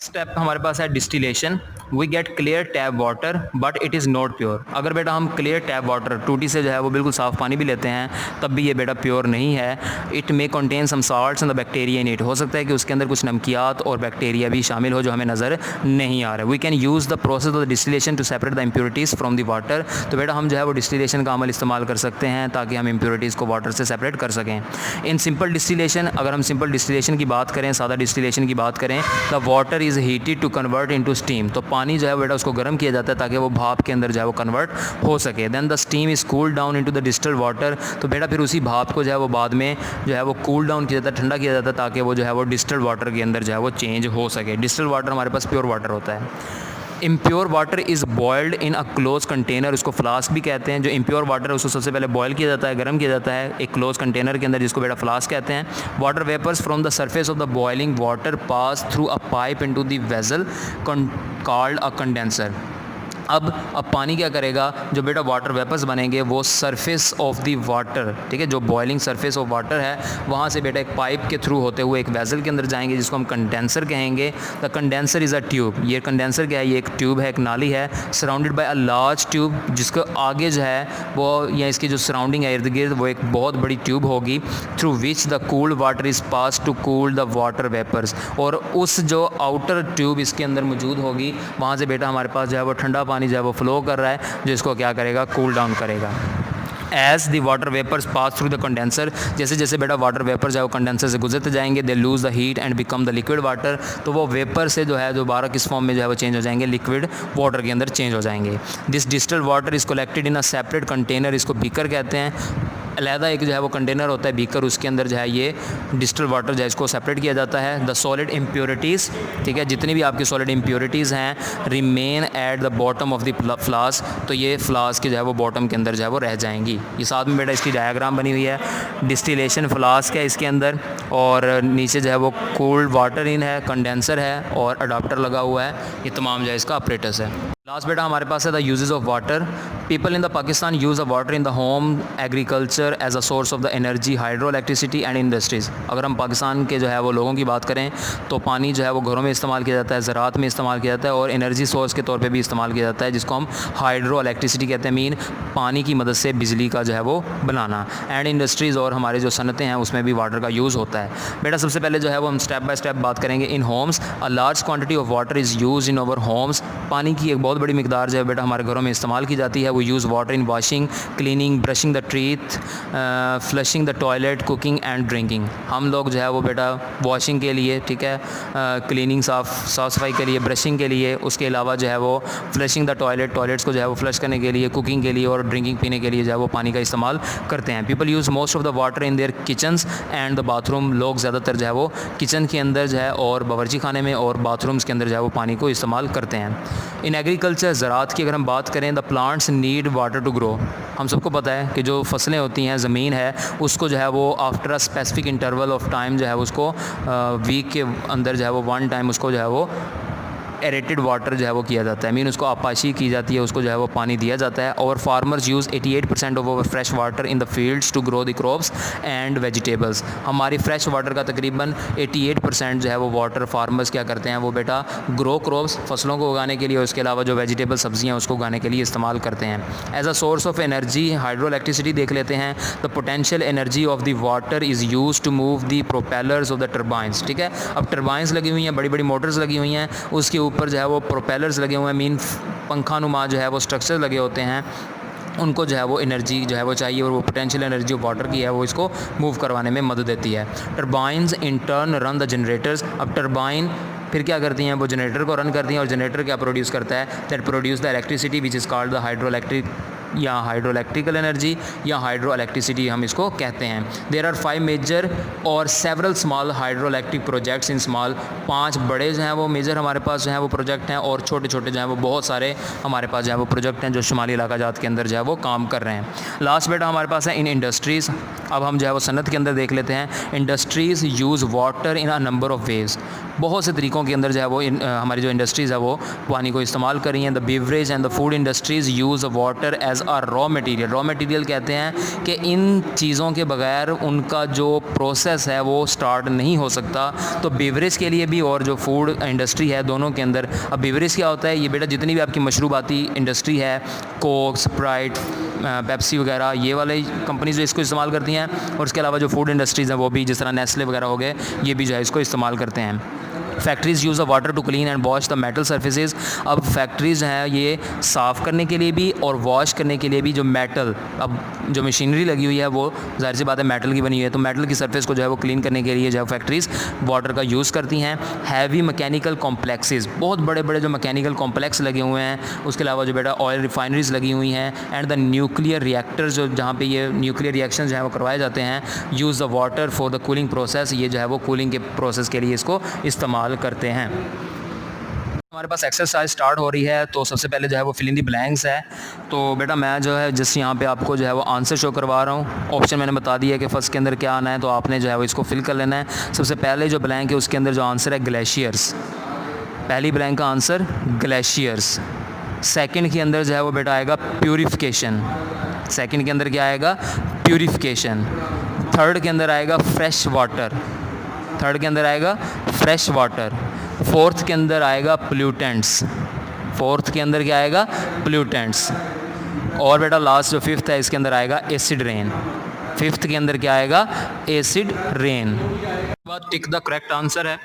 स्टेप हमारे पास है distillation. We get clear tap water but it is not pure. अगर बेटा हम क्लियर टैप वाटर, टूटी से जो है वो बिल्कुल साफ़ पानी भी लेते हैं, तब भी ये बेटा प्योर नहीं है। It may contain some salts and the bacteria in it. हो सकता है कि उसके अंदर कुछ नमकियात और बैक्टीरिया भी शामिल हो जो हमें नज़र नहीं आ रहा है। We can use the process of the distillation to separate the impurities from the water. तो बेटा हम जो है वो डिस्टिलेशन का अमल इस्तेमाल कर सकते हैं ताकि हम इम्प्योरिटीज़ को वाटर से सेपरेट कर सकें। इन सिंपल डिस्टिलेशन, अगर हम सिंपल डिस्टिलेशन की बात करें, सादा डिस्टिलेशन की बात करें, the water is heated to convert into steam. तो पानी जो है बेटा उसको गर्म किया जाता है ताकि वो भाप के अंदर जो है वो कन्वर्ट हो सके। Then the steam is cool down into the distilled water. तो बेटा फिर उसी भाप को जो है वो बाद में जो है वो कूल डाउन किया जाता है, ठंडा किया जाता है, ताकि वो जो है वो डिस्टिल्ड वाटर के अंदर जो है वो चेंज हो सके। डिस्टिल्ड वाटर हमारे पास प्योर वाटर होता है। Impure water is boiled in a close container, उसको फ्लास्क भी कहते हैं। जो इम्प्योर वाटर है उसको सबसे पहले बॉयल किया जाता है, गर्म किया जाता है एक क्लोज कंटेनर के अंदर, जिसको बेटा फ्लास्क कहते हैं। Water vapours from the surface of the boiling water pass through a pipe into the vessel called a condenser. अब पानी क्या करेगा, जो बेटा वाटर वेपर्स बनेंगे वो सरफेस ऑफ द वाटर, ठीक है, जो बॉइलिंग सरफेस ऑफ वाटर है वहाँ से बेटा एक पाइप के थ्रू होते हुए एक वेसल के अंदर जाएंगे, जिसको हम कंडेंसर कहेंगे। The condenser is a tube. ये कंडेंसर क्या है, ये एक ट्यूब है, एक नाली है, surrounded by a large tube, जिसको आगे जो है वो, या इसकी जो सराउंडिंग है इर्द गिर्द, वो एक बहुत बड़ी ट्यूब होगी, through which the cooled water is pass to cool the water vapours. और उस जो आउटर ट्यूब इसके अंदर मौजूद होगी, वहाँ से बेटा हमारे पास जो है वो ठंडा पानी जो है वो फ्लो कर रहा है, जो इसको क्या करेगा, कूल डाउन करेगा। As the water vapours pass through the condenser, जैसे जैसे बेटा वाटर वेपर जो है वो कंडेंसर से गुजरते जाएंगे, they lose the heat and become the liquid water. तो वो वेपर से जो है दोबारा किस फॉर्म में जो है वो चेंज हो जाएंगे, लिक्विड वाटर के अंदर चेंज हो जाएंगे। This distilled water is collected in a separate container, इसको बीकर कहते हैं। अलहदा एक जो है वो कंटेनर होता है बीकर, उसके अंदर जो है ये डिस्टिल्ड वाटर जो है इसको सेपरेट किया जाता है। द सॉलिड इम्प्योरिटीज़, ठीक है, जितनी भी आपकी सॉलिड इम्प्योरिटीज़ हैं, remain at the bottom of the flask. तो ये फ्लास्क जो है वो बॉटम के अंदर जो है वो रह जाएंगी। ये साथ में बेटा इसकी डायग्राम बनी हुई है, डिस्टिलेशन फ्लास्क है इसके अंदर, और नीचे जो है वो कूल्ड वाटर इन है, कंडेंसर है और अडाप्टर लगा हुआ है। ये तमाम जो है इसका ऑपरेटर्स है। लास्ट बेटा हमारे पास है the uses of water. People in the Pakistan use a water in the home, agriculture as a source of the energy, hydro electricity and industries. अगर हम पाकिस्तान के जो है वो लोगों की बात करें तो पानी जो है वो घरों में इस्तेमाल किया जाता है, ज़राअत में इस्तेमाल किया जाता है और एनर्जी सोर्स के तौर पे भी इस्तेमाल किया जाता है, जिसको हम हाइड्रो इलेक्ट्रिसिटी कहते हैं। मीन पानी की मदद से बिजली का जो है वो बनाना। एंड इंडस्ट्रीज़ और हमारे जो सनतें हैं उसमें भी वाटर का यूज़ होता है। बेटा सबसे पहले जो है वो हम स्टेप बाय स्टेप बात करेंगे। इन Holmes a large quantity of water is use in our Holmes. पानी की एक बहुत बड़ी मिकदार जो है बेटा हमारे घरों में इस्तेमाल की जाती है। वो use water in washing, cleaning, brushing the teeth, flushing the toilet, cooking and drinking. हम लोग जो है वो बेटा वॉशिंग के लिए, ठीक है, क्लीनिंग साफ़ सफाई के लिए, ब्रशिंग के लिए, उसके अलावा जो है वो फ्लशिंग द टॉयलेट, टॉयलेट्स को जो है वो फ्लश करने के लिए, कुकिंग के लिए और ड्रिंकिंग पीने के लिए जो है वो पानी का इस्तेमाल करते हैं। People use most of the water in their kitchens and the bathroom. लोग ज़्यादातर जो है वो किचन के अंदर जो है और बावर्ची खाने में और बाथरूम्स के अंदर जो है वो पानी को इस्तेमाल करते हैं। इन एग्रीकल्चर, ज़राअत की अगर हम बात करें, the plants need water to grow. हम सबको पता है कि जो फसलें होती हैं, ज़मीन है, उसको जो है वो after a specific interval of time जो है उसको वीक के अंदर जो है वो 1 टाइम उसको जो है वो एरेटेड वाटर जो है वो किया जाता है, मीन उसको आपाशी की जाती है, उसको जो है वो पानी दिया जाता है। और farmers use 88% of over fresh water in the fields to grow the crops and vegetables. हमारी फ्रेश वाटर का तकरीबन 88% जो है वो वाटर फार्मर्स क्या करते हैं, वो बेटा ग्रो क्रॉप्स फसलों को उगाने के लिए, उसके अलावा जो वेजिटेबल सब्जियाँ उसको उगाने के लिए इस्तेमाल करते हैं। As a source of energy hydro electricity देख लेते हैं। The potential energy of the water is use to move the propellers of the turbines. ठीक है, अब टर्बाइंस लगी हुई हैं, बड़ी बड़ी मोटर्स लगी हुई हैं, उसके ऊपर जो है वो प्रोपेलर्स लगे हुए हैं, मीन पंखानुमा जो है वो स्ट्रक्चर लगे होते हैं, उनको जो है वो एनर्जी जो है वो चाहिए और वो पोटेंशियल एनर्जी वाटर की है वो इसको मूव करवाने में मदद देती है। Turbines in turn run the generators. अब टर्बाइन फिर क्या करती हैं, वो जनरेटर को रन करती हैं और जनरेटर क्या प्रोड्यूस करता है, that produce the electricity which is called the hydro electric या हाइड्रो इलेक्ट्रिकल एनर्जी या हाइड्रो इलेक्ट्रिसिटी हम इसको कहते हैं। देयर आर 5 मेजर और several small hydro electric projects in small. 5 बड़े जो हैं वो मेजर हमारे पास जो हैं वो प्रोजेक्ट हैं और छोटे छोटे जो हैं वो बहुत सारे हमारे पास जो है वो प्रोजेक्ट हैं जो शुमाली इलाका जात के अंदर जो है वो काम कर रहे हैं। लास्ट बेटा हमारे पास है इन इंडस्ट्रीज़। अब हम जो है वो सनत के अंदर देख लेते हैं। Industries use water in a number of ways. बहुत से तरीक़ों के अंदर जो है वो हमारी जो इंडस्ट्रीज़ है वो पानी को इस्तेमाल कर रही हैं। The beverage and the food industries use water as a raw material. Raw material कहते हैं कि इन चीज़ों के बगैर उनका जो प्रोसेस है वो स्टार्ट नहीं हो सकता। तो बेवरेज के लिए भी और जो फूड इंडस्ट्री है दोनों के अंदर, अब बेवरेज क्या होता है, ये बेटा जितनी भी आपकी मशरूबाती इंडस्ट्री है, कोक, स्प्राइट, पेप्सी वगैरह, ये वाले कंपनीज जो इसको इस्तेमाल करती हैं, और उसके अलावा जो फूड इंडस्ट्रीज़ हैं वो भी, जिस तरह नेस्ले वगैरह हो गए, ये भी जो है इसको इस्तेमाल करते हैं। Factories use a water to clean and wash the metal surfaces. अब फैक्ट्रीज़ हैं ये साफ़ करने के लिए भी और वॉश करने के लिए भी जो मेटल, अब जो मशीनरी लगी हुई है वो जाहिर सी बात है मेटल की बनी हुई है, तो मेटल की सरफेस को जो है वो क्लीन करने के लिए जो है फैक्ट्रीज़ वाटर का यूज़ करती हैं। हैवी मैकेनिकल कॉम्प्लेक्सेस, बहुत बड़े बड़े जो मैकेनिकल कॉम्प्लेक्स लगे हुए हैं, उसके अलावा जो बेटा ऑयल रिफाइनरीज़ लगी हुई हैं, एंड द न्यूक्लियर रिएक्टर्स जो जहाँ पे ये न्यूक्लियर रिएक्शन जो है वो करवाए जाते हैं, use the water for the cooling process. ये जो है वो कूलिंग के प्रोसेस के लिए इसको इस्तेमाल करते हैं। हमारे पास एक्सरसाइज स्टार्ट हो रही है, तो सबसे पहले जो है वो फिल इन दी ब्लैंक्स है। तो बेटा मैं जो है जिस यहाँ पे आपको जो है वो आंसर शो करवा रहा हूँ, ऑप्शन मैंने बता दिया है कि फर्स्ट के अंदर क्या आना है, तो आपने जो है वो इसको फिल कर लेना है। सबसे पहले जो ब्लैंक है उसके अंदर जो आंसर है ग्लेशियर्स, पहली ब्लैंक का आंसर ग्लेशियर्स। सेकंड के अंदर जो है वो बेटा आएगा प्यूरिफिकेशन, सेकंड के अंदर क्या आएगा, प्यूरिफिकेशन। थर्ड के अंदर आएगा फ्रेश वाटर, थर्ड के अंदर आएगा फ्रेश वाटर। फोर्थ के अंदर आएगा प्लूटेंट्स, फोर्थ के अंदर क्या आएगा, प्लूटेंट्स। और बेटा लास्ट जो फिफ्थ है इसके अंदर आएगा एसिड रेन, फिफ्थ के अंदर क्या आएगा, एसिड रेन। बाद टिक द करेक्ट आंसर है।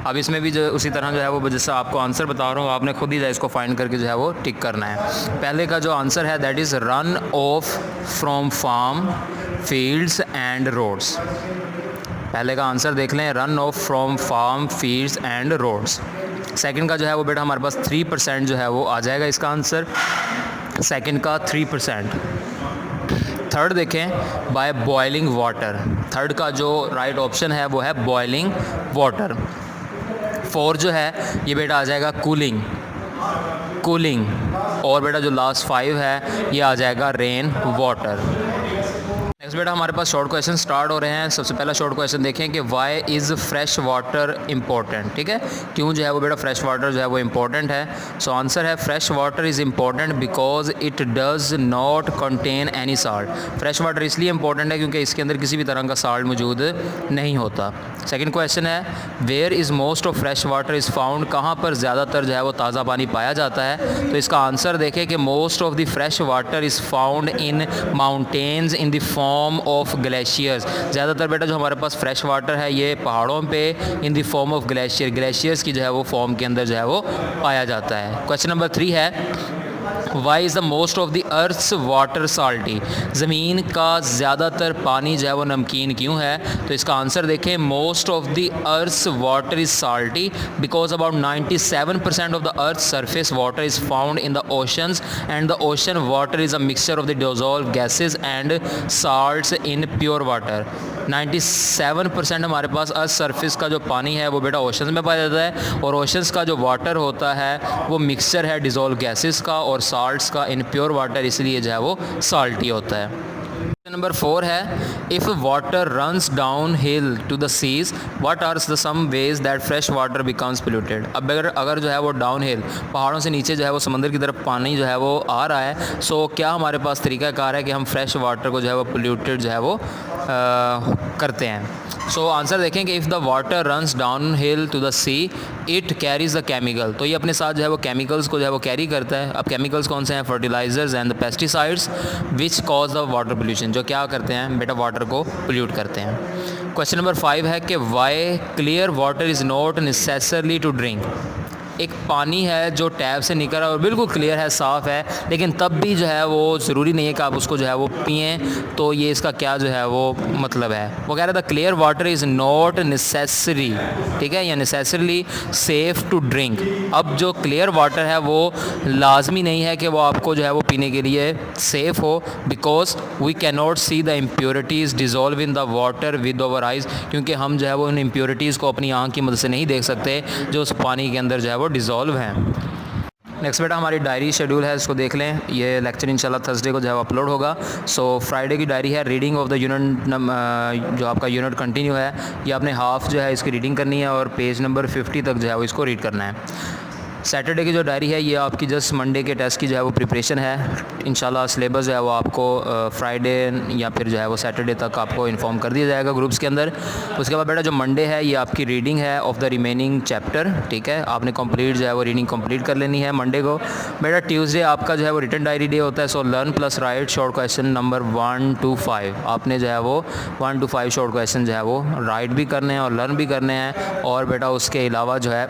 अब इसमें भी जो उसी तरह जो है वो जैसा आपको आंसर बता रहा हूँ, आपने खुद ही इसको फाइंड करके जो है वो टिक करना है। पहले का जो आंसर है that is run off from farm, fields and roads. पहले का आंसर देख लें, run off from farm, fields and roads. Second का जो है वो बेटा हमारे पास 3% जो है वो आ जाएगा इसका आंसर, सेकंड का 3%। थर्ड देखें, बाय बॉइलिंग वाटर, थर्ड का जो राइट ऑप्शन है वो है बॉइलिंग वाटर। फोर्थ जो है ये बेटा आ जाएगा कूलिंग, कूलिंग। और बेटा जो लास्ट 5 है ये आ जाएगा रेन वाटर। नेक्स्ट बेटा हमारे पास शॉर्ट क्वेश्चन स्टार्ट हो रहे हैं। सबसे पहला शॉर्ट क्वेश्चन देखें कि why is fresh water important. ठीक है, क्यों जो है वो बेटा फ्रेश वाटर जो है वो इम्पोर्टेंट है। सो आंसर है fresh water is important because it does not contain any salt. Fresh water इसलिए इम्पोर्टेंट है क्योंकि इसके अंदर किसी भी तरह का साल्ट मौजूद नहीं होता। सेकेंड क्वेश्चन है where is most of fresh water is found, कहाँ पर ज़्यादातर जो है वो ताज़ा पानी पाया जाता है। तो इसका आंसर देखें कि most of the fresh water is found in mountains in the form of glaciers. ज़्यादातर बेटा जो हमारे पास फ्रेश वाटर है ये पहाड़ों पे in the form of glacier, glaciers की जो है वो फॉर्म के अंदर जो है वो पाया जाता है। क्वेश्चन नंबर 3 है why is the most of the earth's water salty, ज़मीन का ज़्यादातर पानी जो है वो नमकीन क्यों है। तो इसका आंसर देखें most of the earth's water is salty because about 97% of the earth surface water is found in the oceans and the ocean water is a mixture of the dissolved gases and salts in pure water. 97% हमारे पास earth surface का जो पानी है वो बेटा oceans में पाया जाता है, और ओशंस का जो वाटर होता है वो मिक्सचर है डिसॉल्व गैसेस का और साल्ट्स का इन प्योर वाटर, इसलिए जो है वो साल्टी होता है। नंबर 4 है, if water runs downhill to the seas what are the some ways that fresh water becomes polluted. अब अगर जो है वो डाउन हिल पहाड़ों से नीचे जो है वो समंदर की तरफ पानी जो है वो आ रहा है, सो क्या हमारे पास तरीक़ाकार है कि हम फ्रेश वाटर को जो है वो पोल्यूटेड जो है वो करते हैं। सो आंसर देखें कि if the water runs downhill to the sea it carries the chemical, तो ये अपने साथ जो है वो केमिकल्स को जो है वो कैरी करता है। अब केमिकल्स कौन से हैं? Fertilizers and the pesticides which cause the water pollution, जो क्या करते हैं बेटा वाटर को पोल्यूट करते हैं। क्वेश्चन नंबर 5 है कि why clear water is not necessarily to drink. एक पानी है जो टैप से निकल रहा है और बिल्कुल क्लियर है, साफ़ है, लेकिन तब भी जो है वो ज़रूरी नहीं है कि आप उसको जो है वो पिएं। तो ये इसका क्या जो है वो मतलब है? वो कह रहा था clear water is not necessary, ठीक है, या नेसेसरली सेफ़ टू ड्रिंक। अब जो क्लियर वाटर है वो लाजमी नहीं है कि वो आपको जो है वो पीने के लिए सेफ़ हो, because we can not see the impurities dissolve in the water with our eyes, क्योंकि हम जो है वो उन इम्प्योरिटीज़ को अपनी आँख की मदद से नहीं देख सकते जो उस पानी के अंदर जो है वो डिज़ोल्व हैं। नेक्स्ट बेटा हमारी डायरी शेड्यूल है, इसको देख लें। ये लेक्चर इंशाल्लाह थर्सडे को जो है अपलोड होगा। सो फ्राइडे की डायरी है रीडिंग ऑफ द यूनिट, जो आपका यूनिट कंटिन्यू है, ये आपने हाफ़ जो है इसकी रीडिंग करनी है और पेज नंबर 50 तक जो है वो इसको रीड करना है। सैटरडे की जो डायरी है ये आपकी जस्ट मंडे के टेस्ट की जो है वो प्रिपरेशन है। इंशाल्लाह सिलेबस जो है वो आपको फ्राइडे या फिर जो है वो सैटरडे तक आपको इन्फॉर्म कर दिया जाएगा ग्रुप्स के अंदर। उसके बाद बेटा जो मंडे है ये आपकी रीडिंग है ऑफ द रिमेनिंग चैप्टर, ठीक है, आपने कंप्लीट जो है वो रीडिंग कंप्लीट कर लेनी है मंडे को। बेटा ट्यूसडे आपका जो है वो रिटन डायरी डे होता है। So learn plus right short question number 1 to 5, आपने जो है वो 1 to 5 शॉर्ट क्वेश्चन जो है वो राइट भी करने हैं और लर्न भी करने हैं। और बेटा उसके अलावा जो है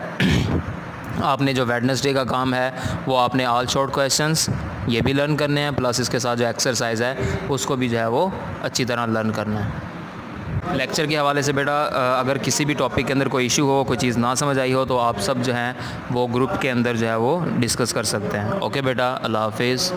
आपने जो वेडनेसडे का काम है वो आपने ऑल शॉर्ट क्वेश्चंस ये भी लर्न करने हैं, प्लस इसके साथ जो एक्सरसाइज है उसको भी जो है वो अच्छी तरह लर्न करना है। लेक्चर के हवाले से बेटा अगर किसी भी टॉपिक के अंदर कोई इशू हो, कोई चीज़ ना समझ आई हो, तो आप सब जो हैं वो ग्रुप के अंदर जो है वो डिस्कस कर सकते हैं। ओके बेटा, अल्लाह हाफिज़।